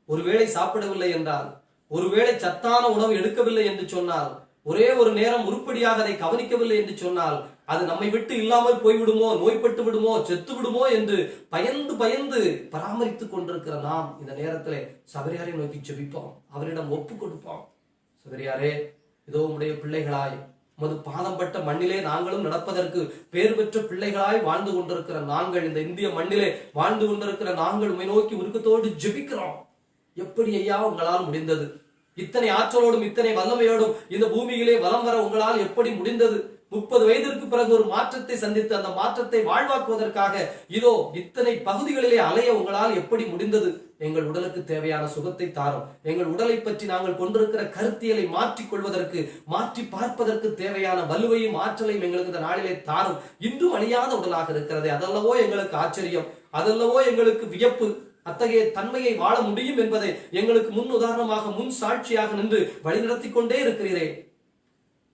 ஒருவேளை சாப்பிடவில்லை என்றால், ஒருவேளை சத்தான உணவு எடுக்கவில்லை என்று சொன்னால், ஒரே ஒரு நேரம் உருப்படியாக அதை கவனிக்கவில்லை என்று சொன்னால், அது நம்மை விட்டு இல்லாமல் போய்விடுமோ, நோய்பட்டு விடுமோ, செத்து விடுமோ என்று பயந்து பயந்து பராமரித்துக் கொண்டிருக்கிற நாம் இந்த நேரத்திலே சவேரியாரை நோக்கி ஜெபிப்போம், அவரிடம் ஒப்பு கொடுப்போம். சவேரியாரே, இதோ உம்முடைய பிள்ளைகளாய், உமது பாதம் பட்ட மண்ணிலே நாங்களும் நடப்பதற்கு பேர் பெற்ற பிள்ளைகளாய் வாழ்ந்து கொண்டிருக்கிற நாங்கள், இந்த இந்திய மண்ணிலே வாழ்ந்து கொண்டிருக்கிற நாங்கள் உம்மை நோக்கி உருக்கத்தோடு ஜெபிக்கிறோம். எப்படி ஐயா உங்களால் முடிந்தது? இத்தனை ஆற்றலோடும் இத்தனை வல்லமையோடும் இந்த பூமியிலே வலம் வர உங்களால் எப்படி முடிந்தது? 30 வயதிற்கு பிறகு ஒரு மாற்றத்தை சந்தித்து அந்த மாற்றத்தை வாழ்வாக்குவதற்காக இதோ இத்தனை பகுதிகளிலே அலைய உங்களால் எப்படி முடிந்தது? எங்கள் உடலுக்கு தேவையான சுகத்தை தாரும். எங்கள் உடலை பற்றி நாங்கள் கொண்டிருக்கிற கருத்தியலை மாற்றிக் கொள்வதற்கு, மாற்றி பார்ப்பதற்கு தேவையான வலுவையும் ஆற்றலையும் எங்களுக்கு இந்த நாளிலே தாரும். இன்றும் அழியாத உடலாக இருக்கிறது. அதல்லவோ எங்களுக்கு ஆச்சரியம், அதல்லவோ எங்களுக்கு வியப்பு. அத்தகைய தன்மையை வாழ முடியும் என்பதை எங்களுக்கு முன் உதாரணமாக, முன் சாட்சியாக நின்று வழிநடத்தி கொண்டே இருக்கிறீரே.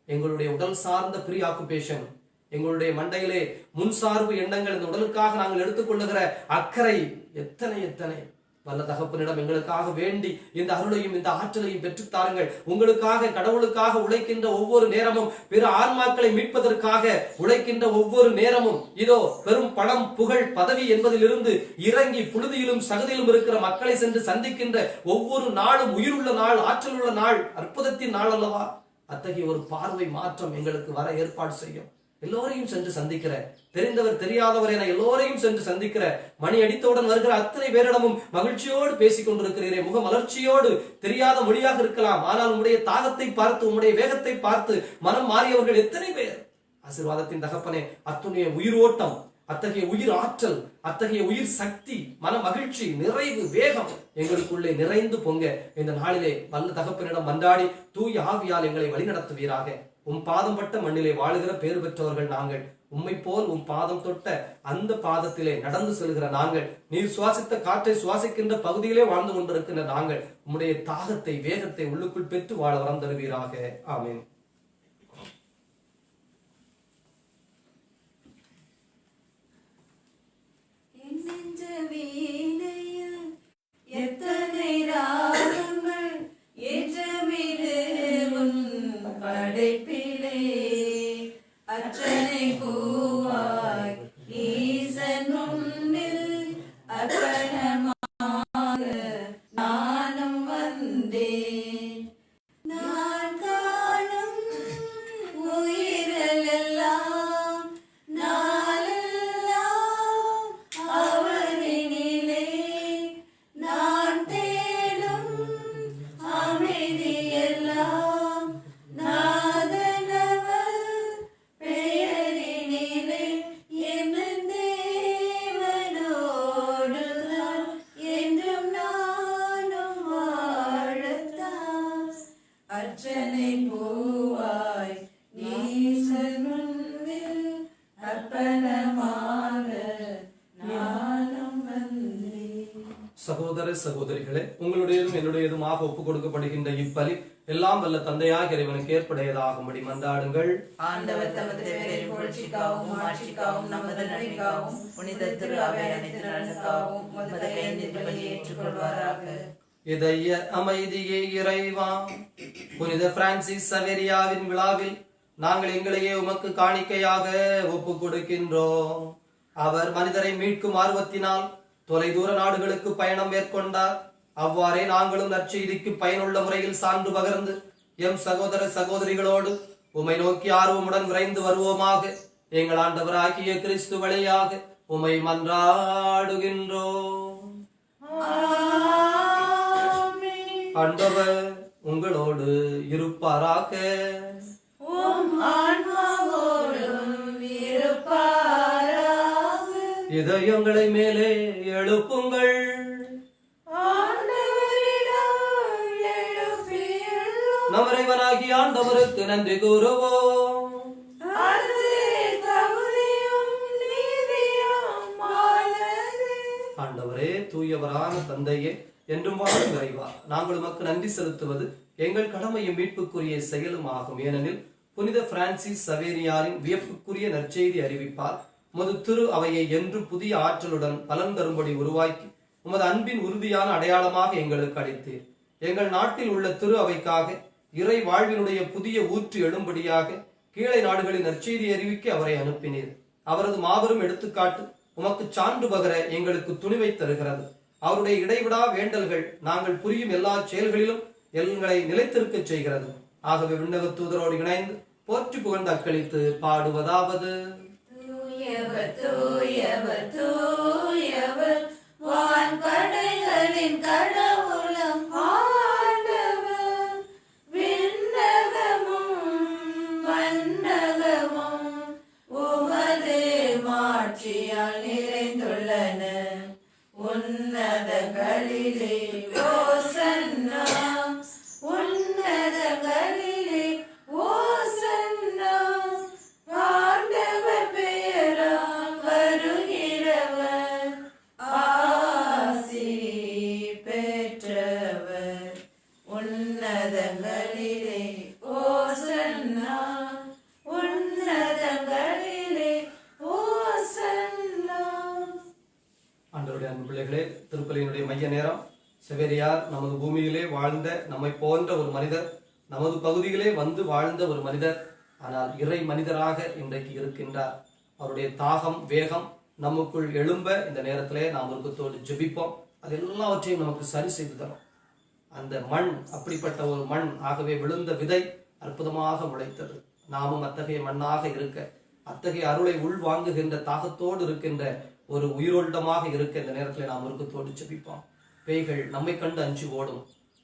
எங்களுடைய உடல் சார்ந்த ப்ரீ ஆக்குபேஷன், எங்களுடைய மண்டையிலே முன்சார்பு எண்ணங்கள், இந்த உடலுக்காக நாங்கள் எடுத்துக்கொள்ளுகிற அக்கறை எத்தனை எத்தனை! வல்ல தகப்பனிடம் எங்களுக்காக வேண்டி இந்த அருளையும் இந்த ஆற்றலையும் பெற்றுத்தாருங்கள். உங்களுக்காக, கடவுளுக்காக உழைக்கின்ற ஒவ்வொரு நேரமும், பிற ஆன்மாக்களை மீட்பதற்காக உழைக்கின்ற ஒவ்வொரு நேரமும், இதோ பெரும் பணம், புகழ், பதவி என்பதிலிருந்து இறங்கி புழுதியிலும் சகதியிலும் இருக்கிற மக்களை சென்று சந்திக்கின்ற ஒவ்வொரு நாளும் உயிருள்ள நாள், ஆற்றல் உள்ள நாள், அற்புதத்தின் நாள் அல்லவா? அத்தகைய ஒரு பார்வை மாற்றம் எங்களுக்கு வர ஏற்பாடு செய்யும். எல்லோரையும் சென்று சந்திக்கிற, தெரிந்தவர் தெரியாதவர் என எல்லோரையும் சென்று சந்திக்கிற, மணி அடித்தவுடன் வருகிற அத்தனை பேரிடமும் மகிழ்ச்சியோடு பேசிக் கொண்டிருக்கிறீரே. முக மலர்ச்சியோடு, தெரியாத மொழியாக இருக்கலாம், ஆனால் உம்முடைய தாகத்தை பார்த்து, உம்முடைய வேகத்தை பார்த்து மனம் மாறியவர்கள் எத்தனை பேர்! ஆசீர்வாதத்தின் தகப்பனே, அத்துணைய உயிரோட்டம், அத்தகைய உயிர் ஆற்றல், அத்தகைய உயிர் சக்தி, மன மகிழ்ச்சி, நிறைவு, வேகம் எங்களுக்குள்ளே நிறைந்து பொங்க இந்த நாளிலே வல்ல தகப்பனிடம் மன்றாடி தூய ஆவியால் எங்களை வழிநடத்துவீராக. உம் பாதம் பட்ட மண்ணிலே வாழுகிற பேறு பெற்றவர்கள் நாங்கள். உம்மை போல் உம் பாதம் தொட்ட அந்த பாதத்திலே நடந்து செல்கிற நாங்கள், நீர் சுவாசித்த காற்றை சுவாசிக்கின்ற பகுதியிலே வாழ்ந்து கொண்டிருக்கின்ற நாங்கள், உம்முடைய தாகத்தை, வேகத்தை உள்ளுக்குள் பெற்று வாழ வரம் தருவீராக. ஆமென். எத்தனை ராகங்கள் ஏற்றமிடு உன் படைப்பிலே, அற்றனை பூவாய் ஈசன் முன்னில் அர்ப்பணமாக நானும் வந்தேன். நான் காணும் உயிரெல்லாம் நாளெல்லாம் அவரினிலே, நான் தேடும் அமைதியெல்லாம் நாதனவர் பெயரினிலே, என் தேவனோடுதான் என்றும் நானும் வாழத்தான். அர்ச்சனை பூவாய் நீசன் முன்னில் அர்ப்பணமாக நானும் வந்தேன். சகோதர சகோதரிகளே, உங்களுடையதும் என்னுடையதுமாக ஒப்புக் கொடுக்கப்படுகின்ற இப்பலி எல்லாம் வல்ல தந்தையாக இறைவனுக்கு ஏற்புடையதாகும்படி மன்றாடுங்கள். ஆண்டவர் தமது பேரின் புகழ்ச்சிக்காகவும் ஆட்சிக்காகவும் நமது நன்மைக்காகவும் புனித திரு அவை அனைத்து நலனுக்காகவும் உமது கையெழுந்தின் பலியை ஏற்றுக்கொள்வாராக. இதய அமைதியே இறைவா, புனித பிரான்சிஸ் சவேரியாவின் விழாவில் நாங்கள் எங்களையே உமக்கு காணிக்கையாக ஒப்புக் கொடுக்கின்றோம். அவர் மனிதரை மீட்கும் ஆர்வத்தினால் தொலைதூர நாடுகளுக்கு பயணம் மேற்கொண்டார். அவ்வாறே நாங்களும் நற்செய்திக்கு பயனுள்ள முறையில் சான்று பகர்ந்து எம் சகோதர சகோதரிகளோடு உம்மை நோக்கி ஆர்வமுடன் விரைந்து வருவோமாக. எங்கள் ஆண்டவராகிய கிறிஸ்து வழியாக உம்மை மன்றாடுகின்றோம். ஆண்டவர் உங்களோடு இருப்பாராக. உம் ஆன்மாவோடும் இருப்பாராக. இதயங்களை மேலே எழுப்புங்கள். நம் இறைவனாகிய ஆண்டவருக்கு நன்றி கூறுவோம். ஆண்டவரே, தூயவரான தந்தையே, என்றும் வாழும் இறைவா, நாங்கள் உமக்கு நன்றி செலுத்துவது எங்கள் கடமையும் மீட்புக்குரிய செயலும் ஆகும். ஏனெனில் புனித பிரான்சிஸ் சவேரியாரின் வியப்புக்குரிய நற்செய்தி அறிவிப்பார் உமது திரு அவையை என்று புதிய ஆற்றலுடன் பலன் தரும்படி உருவாக்கி உமது அன்பின் உறுதியான அடையாளமாக எங்களுக்கு அளித்தீர். எங்கள் நாட்டில் உள்ள திரு அவைக்காக இறை வாழ்வினுடைய புதிய ஊற்று எழும்படியாக கீழே நாடுகளின் நற்செய்தி அறிவிக்க அவரை அனுப்பினீர். அவரது மாபெரும் எடுத்துக்காட்டு உமக்கு சான்று பகர எங்களுக்கு துணிவை தருகிறது. அவருடைய இடைவிடா வேண்டல்கள் நாங்கள் புரியும் எல்லா செயல்களிலும் எங்களை நிலைத்திருக்க செய்கிறது. ஆகவே விண்ணக தூதரோடு இணைந்து போற்றி புகழ்ந்து அக்களித்து பாடுவதாவது: தூயவர் தூயவர் தூயவர் வான்படைகளின் கடவுளம் ஆண்டவர், விண்ணகமும் மண்ணகமும் உன்னதங்களிலே ஓசன்னா, உன்னதங்களிலே ஓசன்னா, ஆண்டவர் பெயரால் வருகிறவர் ஆசி பெற்றவர். உன்னதங்களிலே ஓசன்னா, உன்னதங்களிலே ஓசன்னா. ஆண்டவருடைய அன்பு பிள்ளைகளே, திருப்பலியினுடைய மைய நேரம். செவேரியார் நமது பூமியிலே வாழ்ந்த நம்மை போன்ற ஒரு மனிதர், நமது பகுதியிலே வந்து வாழ்ந்த ஒரு மனிதர், ஆனால் இறை மனிதராக இன்றைக்கு இருக்கின்றார். அவருடைய தாகம் வேகம் நமக்குள் எழும்ப இந்த நேரத்திலே நாம் விருப்பத்தோடு ஜெபிப்போம். அது எல்லாவற்றையும் நமக்கு சரி செய்து தரும். அந்த மண் அப்படிப்பட்ட ஒரு மண். ஆகவே விழுந்த விதை அற்புதமாக முளைத்தது. நாமும் அத்தகைய மண்ணாக இருக்க, அத்தகைய அருளை உள்வாங்குகின்ற தாகத்தோடு இருக்கின்ற ஒரு உயிரோட்டமாக இருக்க இந்த நேரத்தில் நாம் விருப்பத்தோடு ஜெபிப்போம். பேய்கள் நம்மை கண்டு அஞ்சு ஓடும்.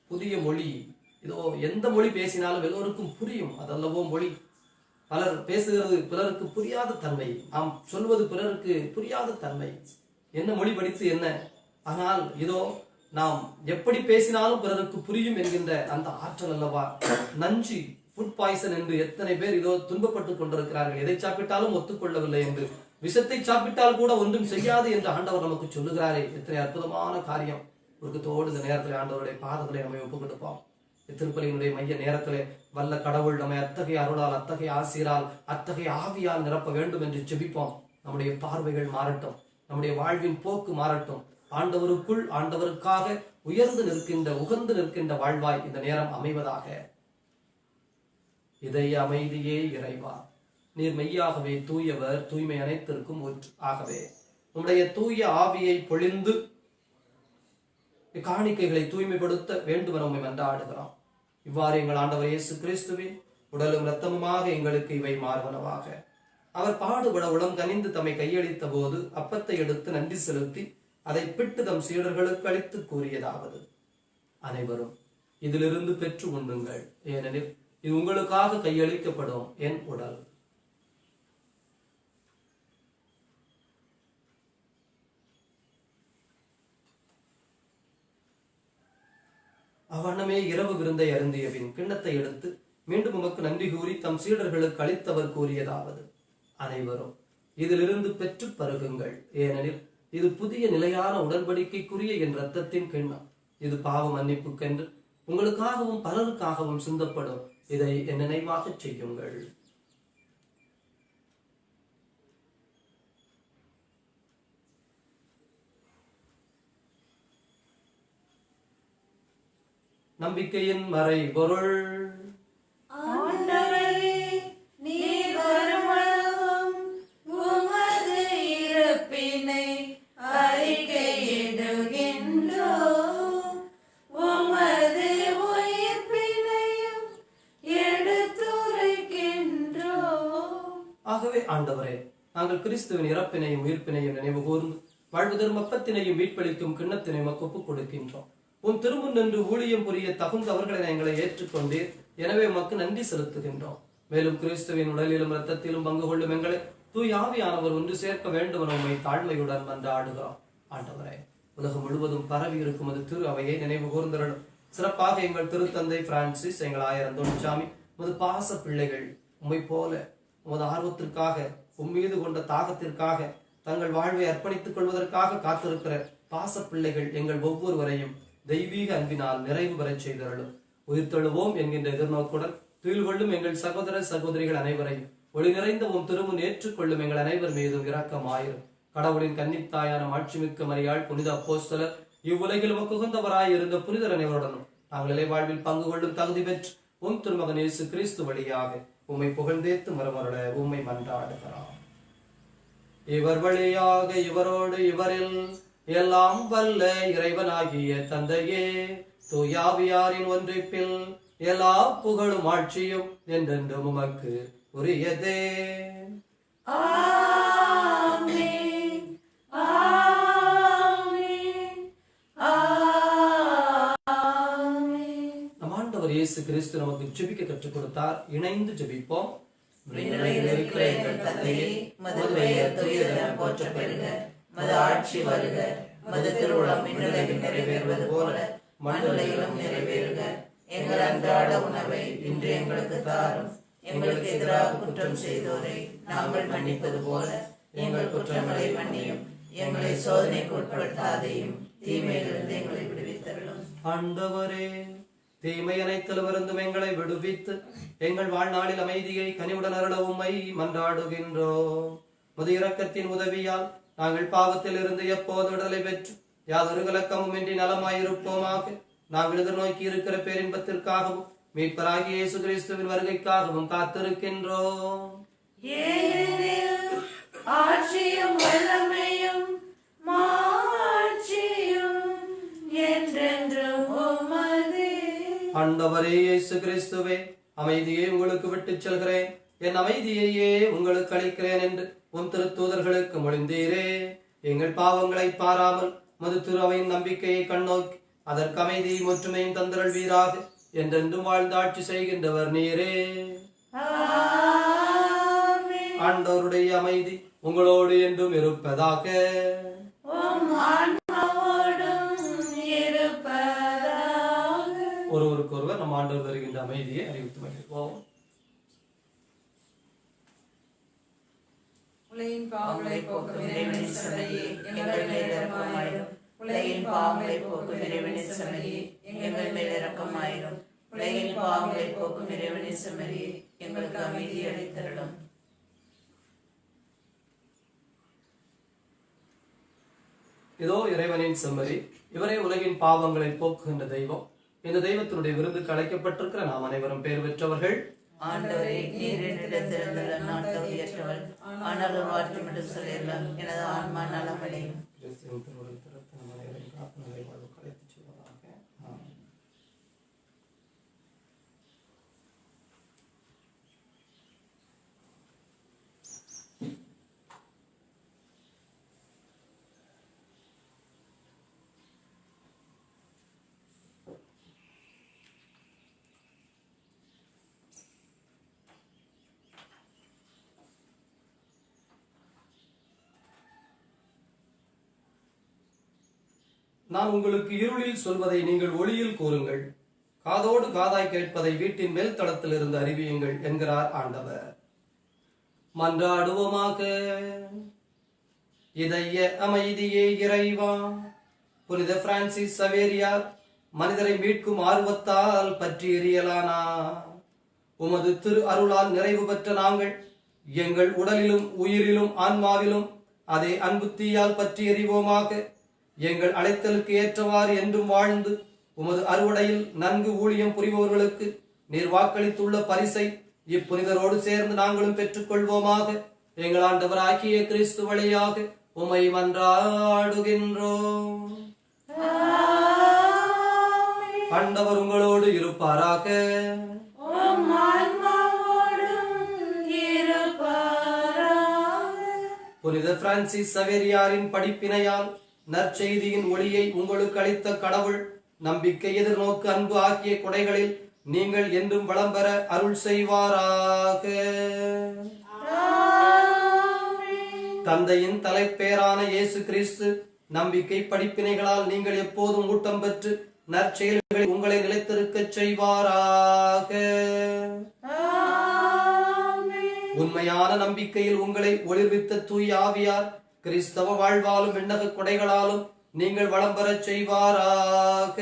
புதிய மொழி, இதோ எந்த மொழி பேசினாலும் எல்லோருக்கும் புரியும். அதல்லவோ மொழி. பலர் பேசுகிறது பிறருக்கு புரியாத தன்மை, நாம் சொல்வது பிறருக்கு புரியாத தன்மை. என்ன மொழி படித்து என்ன? ஆனால் இதோ நாம் எப்படி பேசினாலும் பிறருக்கு புரியும் என்கின்ற அந்த ஆற்றல் அல்லவா. நஞ்சு, ஃபுட் பாய்சன் என்று எத்தனை பேர் இதோ துன்பப்பட்டு கொண்டிருக்கிறார்கள். எதை சாப்பிட்டாலும் ஒத்துக்கொள்ளவில்லை என்று, விஷத்தை சாப்பிட்டால் கூட ஒன்றும் செய்யாது என்று ஆண்டவர் நமக்கு சொல்லுகிறாரே. எத்தனை அற்புதமான காரியம். உருக்கத்தோடு இந்த நேரத்தில் ஆண்டவருடைய பாதங்களை நம்ம ஒப்புக் கொடுப்போம். திருப்பலியினுடைய மைய நேரத்திலே வல்ல கடவுள் நம்மை அத்தகைய அருளால், அத்தகைய ஆசீரால், அத்தகைய ஆவியால் நிரப்ப வேண்டும் என்று ஜெபிப்போம். நம்முடைய பார்வைகள் மாறட்டும், நம்முடைய வாழ்வின் போக்கு மாறட்டும். ஆண்டவருக்குள் ஆண்டவருக்காக உயர்ந்து நிற்கின்ற, உகந்து நிற்கின்ற வாழ்வாய் இந்த நேரம் அமைவதாக. இதய அமைதியே இறைவா, நீர் மெய்யாகவே தூயவர், தூய்மை அனைத்திற்கும் ஒன்று. ஆகவே உம்முடைய தூய ஆவியை பொழிந்து காணிக்கைகளை தூய்மைப்படுத்த வேண்டும் என உம்மை மன்றாடுகிறோம். இவ்வாறு எங்கள் ஆண்டவர் இயேசு கிறிஸ்துவின் உடலும் இரத்தமுமாக எங்களுக்கு இவை மாறுவனவாக. அவர் பாடுபட உளம் கனிந்து தம்மை கையளித்த போது அப்பத்தை எடுத்து நன்றி செலுத்தி அதை பிட்டு தம் சீடர்களுக்கு அளித்து கூறியதாவது: அனைவரும் இதிலிருந்து பெற்று உண்ணுங்கள், ஏனெனில் இது உங்களுக்காக கையளிக்கப்படும் என் உடல். அவ்வண்ணமே இரவு விருந்தை அருந்திய பின் கிண்ணத்தை எடுத்து மீண்டும் உமக்கு நன்றி கூறி தம் சீடர்களுக்கு அளித்தவர் கூறியதாவது: அனைவரும் இதிலிருந்து பெற்று பருகுங்கள், ஏனெனில் இது புதிய நிலையான உடன்படிக்கைக்குரிய என் இரத்தத்தின் கிண்ணம். இது பாவ மன்னிப்புக்கென்று உங்களுக்காகவும் பலருக்காகவும் சிந்தப்படும். இதை என் நினைவாக செய்யுங்கள். நம்பிக்கையின் மறை பொருள். ஆண்டவரே, நீர் வருமளவும் உமது இறப்பினை அறிக்கையிடுகின்றோம், உமது உயிர்ப்பினையும் எடுத்துரைக்கின்றோம். ஆகவே ஆண்டவரே, நாங்கள் கிறிஸ்துவின் இறப்பினையும் உயிர்ப்பினையும் நினைவு கூர்ந்து வாழ்வு தரும் அப்பத்தினையும் மீட்பளிக்கும் கிண்ணத்தினை உமக்கு ஒப்புக் கொடுக்கின்றோம். உன் திருமுன் நின்று ஊழியம் புரிய தகுந்தவர்களை எங்களை ஏற்றுக்கொண்டீர். எனவே உமக்கு நன்றி செலுத்துகின்றோம். மேலும் கிறிஸ்துவின் உடலிலும் இரத்தத்திலும் பங்கு கொள்ளும் எங்களை தூய் ஆவியானவர் ஒன்று சேர்க்க வேண்டும் என உம்மை தாழ்மையுடன் மன்றாடுகிறோம். ஆண்டவரே, உலகம் முழுவதும் பரவி இருக்கும் அது திரு அவையை நினைவு கூர்ந்தருளும். சிறப்பாக எங்கள் திருத்தந்தை பிரான்சிஸ், எங்கள் ஆயர் அந்தோணிசாமி, உமது பாச பிள்ளைகள் உம்மை போல உமது ஆர்வத்திற்காக, உம்மீது கொண்ட தாகத்திற்காக, தங்கள் வாழ்வை அர்ப்பணித்துக் கொள்வதற்காக காத்திருக்கிற பாச பிள்ளைகள் எங்கள் ஒவ்வொருவரையும் தெய்வீக அன்பினால் நிறைவு பெறச் செய்தருளும். உயிர்த்தெழுவோம் என்கின்ற எதிர்நோக்குடன் துயில் கொள்ளும் எங்கள் சகோதர சகோதரிகள் அனைவரையும் ஒளி நிறைந்த உம் திருமுன் ஏற்றுக்கொள்ளும் எங்கள் அனைவர் மீதும் இரக்கமாயிரும். கடவுளின் கன்னித்தாயான மாட்சிமிக்க மரியாள், புனித அப்போஸ்தலர், இவ்வுலகில் உகந்தவராய் இருந்த புனிதர் அனைவருடனும் நாங்கள் இலை வாழ்வில் பங்கு கொள்ளும் தகுதி பெற்று உம் திருமகன் இயேசு கிறிஸ்து வழியாக உம்மை புகழ்ந்தேத்து மரமருள உம்மை மன்றாடுகிறோம். இவர் வழியாக இவரோடு இவரில் எல்லாம் வல்ல இறைவனாகிய தந்தையே, தூயாவியாரின் ஒன்றிப்பில் எல்லா புகழும் ஆட்சியும் என்றென்றும் உமக்கு உரியதே. ஆமென், ஆமென், ஆமென். நம் ஆண்டவர் இயேசு கிறிஸ்து நமக்கு ஜெபிக்க கற்றுக் கொடுத்தார். இணைந்து ஜெபிப்போம். விண்ணுலகில் இருக்கிற எங்கள் தந்தையே, உமது பெயர் தூயதென போற்றப் பெறுக. உமது ஆட்சி வருக. உமது திருவுளம் விண்ணுலகில் நிறைவேறுவது போல மண்ணுலகிலும் நிறைவேறுக. எங்கள் அன்றாட உணவை இன்று எங்களுக்கு தாரும். எங்களுக்கு எதிராக குற்றம் செய்தோரை நாங்கள் மன்னிப்பது போல எங்கள் குற்றங்களை மன்னியும். எங்களை சோதனைக்கு உட்படுத்தாதையும் தீமையிலிருந்து எங்களை விடுவித்தருளும். ஆண்டவரே, தீமை அனைத்திலுமிருந்தும் எங்களை விடுவித்து எங்கள் வாழ்நாளில் அமைதியை கனிவுடன் அருள உம்மை மன்றாடுகின்றோம். முது இரக்கத்தின் உதவியால் நாங்கள் பாவத்தில் இருந்து எப்போது விடுதலை பெற்று யாதொரு கலக்கமும் இன்றி நலமாயிருப்போமாக. நாங்கள் எதிர்நோக்கி இருக்கிற பேரின்பத்திற்காகவும் மீட்பராகிய இயேசு கிறிஸ்துவின் வருகைக்காகவும் காத்திருக்கின்றோம். ஆட்சியும் வல்லமையும் மாட்சியும் என்றென்றும் உமதே. ஆண்டவரே இயேசு கிறிஸ்துவே, அமைதியை உங்களுக்கு விட்டுச் செல்கிறேன், என் அமைதியையே உங்களுக்கு அளிக்கிறேன் என்று உன் திருத்தூதர்களுக்கு மொழிந்தீரே. எங்கள் பாவங்களை பாராமல் மது திருவையின் நம்பிக்கையை கண்ணோக்கி அதற்கு அமைதியும் ஒற்றுமையும் தந்தருள்வீராக. என்றென்றும் வாழ்ந்து ஆட்சி செய்கின்றவர் நீரே. ஆண்டவருடைய அமைதி உங்களோடு என்றும் இருப்பதாக. ஒருவருக்கொருவர் நம் ஆண்டவர் வருகின்ற அமைதியை அறிவித்து மகிழ்வோம். உலகின் பாவங்களை போக்கும் இறைவனின் சமரியே எங்கள் மேல் இரக்கமாயிரும். உலகின் பாவங்களை போக்கும் இறைவனின் சமரியே எங்கள் மேல் இரக்கமாயிரும். உலகின் பாவங்களை போக்கும் இறைவனின் சமரியே எங்களுக்கு அமைதி அளித்தருளும். இதோ இறைவனின் செம்மறி, இவரே உலகின் பாவங்களை போக்குகின்ற தெய்வம். இந்த தெய்வத்தினுடைய விருந்துக்கு அழைக்கப்பட்டிருக்கிற நாம் அனைவரும் பெயர் பெற்றவர்கள். ஆண்டவரே, நீர் என்னிடத்திலிருந்துள்ள நான் தகுதியற்றவள். ஆனால் ஒரு வார்த்தை மட்டும் சொல்லிடலாம், எனது ஆன்மா நலமடையும். நான் உங்களுக்கு இருளில் சொல்வதை நீங்கள் ஒளியில் கூறுங்கள், காதோடு காதாய் கேட்பதை வீட்டின் மேல் தளத்தில் இருந்து அறிவியுங்கள் என்கிறார் ஆண்டவர். மன்றாடுவோமாக. இதய அமைதியே இறைவா, புனித பிரான்சிஸ் சவேரியார் மனிதரை மீட்கும் ஆர்வத்தால் பற்றி எரியலானா. உமது திரு அருளால் நிறைவு பெற்ற நாங்கள் எங்கள் உடலிலும் உயிரிலும் ஆன்மாவிலும் அதே அன்பு தீயால் பற்றி எறிவோமாக. எங்கள் அழைத்தலுக்கு ஏற்றவாறு என்றும் வாழ்ந்து உமது அறுவடையில் நன்கு ஊழியம் புரிபவர்களுக்கு நீர் வாக்களித்துள்ள பரிசை இப்புனிதரோடு சேர்ந்து நாங்களும் பெற்றுக்கொள்வோமாக. எங்கள் ஆண்டவராகிய கிறிஸ்து வழியாக உம்மை மன்றாடுகின்றோம். ஆண்டவர் உங்களோடு இருப்பாராக. புனித பிரான்சிஸ் சவேரியாரின் படிப்பினையால் நற்செய்தியின் ஒளியை உங்களுக்கு அளித்த கடவுள் நம்பிக்கை, எதிர்நோக்கு, அன்பு ஆகிய கொடைகளில் நீங்கள் என்றும் வளம் பெற அருள் செய்வாராக. தந்தையின் தலைப்பேரான இயேசு கிறிஸ்து நம்பிக்கை படிப்பினைகளால் நீங்கள் எப்போதும் ஊட்டம் பெற்று நற்செயல்களில் உங்களை நிலைத்திருக்க செய்வாராக. உண்மையான நம்பிக்கையில் உங்களை ஒளிர்வித்த தூய ஆவியார் கிறிஸ்தவ வாழ்வாலும் விண்ணக கொடைகளாலும் நீங்கள் வளம் பெறச் செய்வாராக.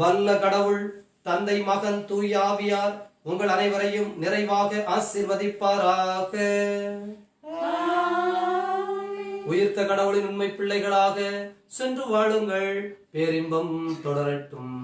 வல்ல கடவுள் தந்தை, மகன், தூய ஆவியார் உங்கள் அனைவரையும் நிறைவாக ஆசீர்வதிப்பாராக. உயிர்த்த கடவுளின் உண்மை பிள்ளைகளாக சென்று வாழுங்கள். பேரின்பம் தொடரட்டும்.